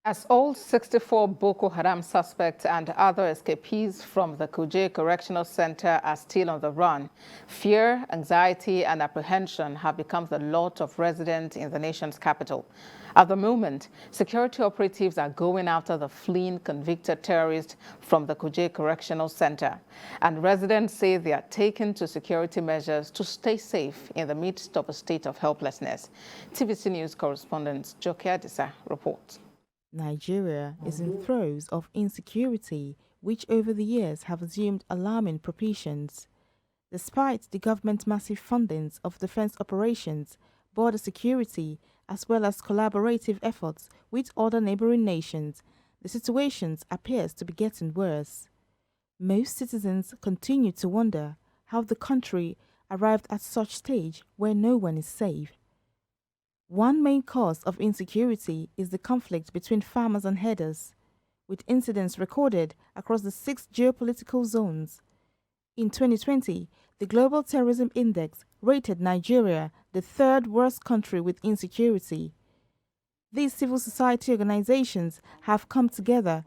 As all 64 Boko Haram suspects and other escapees from the Kuje Correctional Centre are still on the run, fear, anxiety and apprehension have become the lot of residents in the nation's capital. At the moment, security operatives are going after the fleeing convicted terrorists from the Kuje Correctional Centre, and residents say they are taken to security measures to stay safe in the midst of a state of helplessness. TVC News correspondent Jokia Disa reports. Nigeria is in throes of insecurity, which over the years have assumed alarming proportions. Despite the government's massive fundings of defense operations, border security, as well as collaborative efforts with other neighboring nations, the situation appears to be getting worse. Most citizens continue to wonder how the country arrived at such stage where no one is safe. One main cause of insecurity is the conflict between farmers and herders, with incidents recorded across the 6 geopolitical zones. In 2020, the Global Terrorism Index rated Nigeria the 3rd worst country with insecurity. These civil society organizations have come together.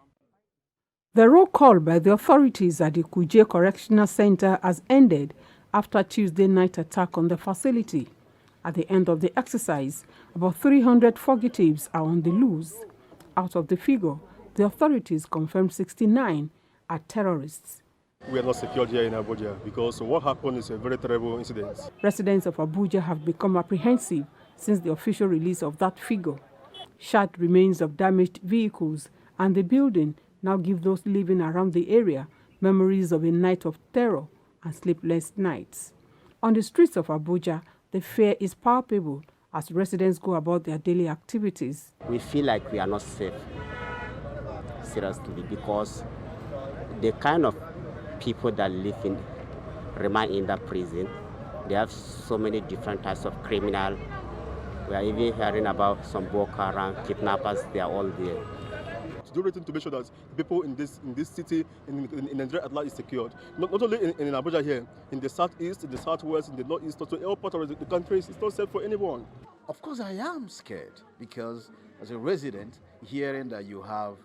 The roll call by the authorities at the Kuje Correctional Centre has ended after Tuesday night attack on the facility. At the end of the exercise, about 300 fugitives are on the loose. Out of the figure, the authorities confirmed 69 are terrorists. We are not secured here in Abuja because what happened is a very terrible incident. Residents of Abuja have become apprehensive since the official release of that figure. Shattered remains of damaged vehicles and the building now give those living around the area memories of a night of terror and sleepless nights. On the streets of Abuja, the fear is palpable as residents go about their daily activities. We feel like we are not safe, seriously, because the kind of people that remain in that prison, they have so many different types of criminal. We are even hearing about some Boko haram kidnappers. They are all there. To do everything to make sure that people in this city, in Nigeria at large, is secured. Not only in Abuja here, in the southeast, in the southwest, in the northeast, also all parts of the country, it's not safe for anyone. Of course, I am scared because as a resident, hearing that you have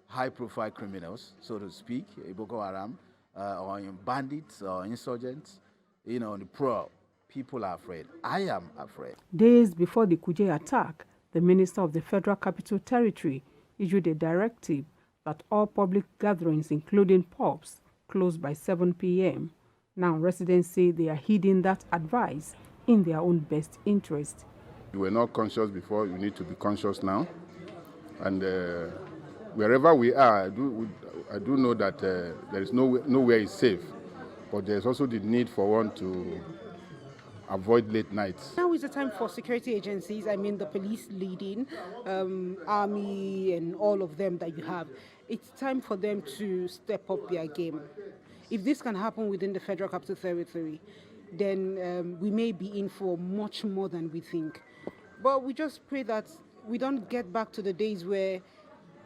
high-profile criminals, so to speak, Boko Haram, or bandits or insurgents, on the prowl, people are afraid. I am afraid. Days before the Kuje attack, the Minister of the Federal Capital Territory issued a directive that all public gatherings, including pubs, close by 7 p.m. Now residents say they are heeding that advice in their own best interest. You were not conscious before, you need to be conscious now. And wherever we are, I do know that there is nowhere is safe, but there's also the need for one to avoid late nights. Now is the time for security agencies, the police leading, army and all of them that you have. It's time for them to step up their game. If this can happen within the Federal Capital Territory, then we may be in for much more than we think. But we just pray that we don't get back to the days where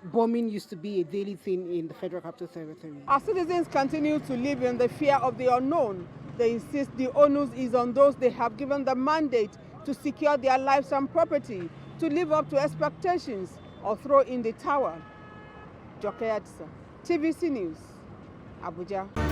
bombing used to be a daily thing in the Federal Capital Territory. Our citizens continue to live in the fear of the unknown. They insist the onus is on those they have given the mandate to secure their lives and property, to live up to expectations or throw in the towel. Jokia Disa, TVC News, Abuja.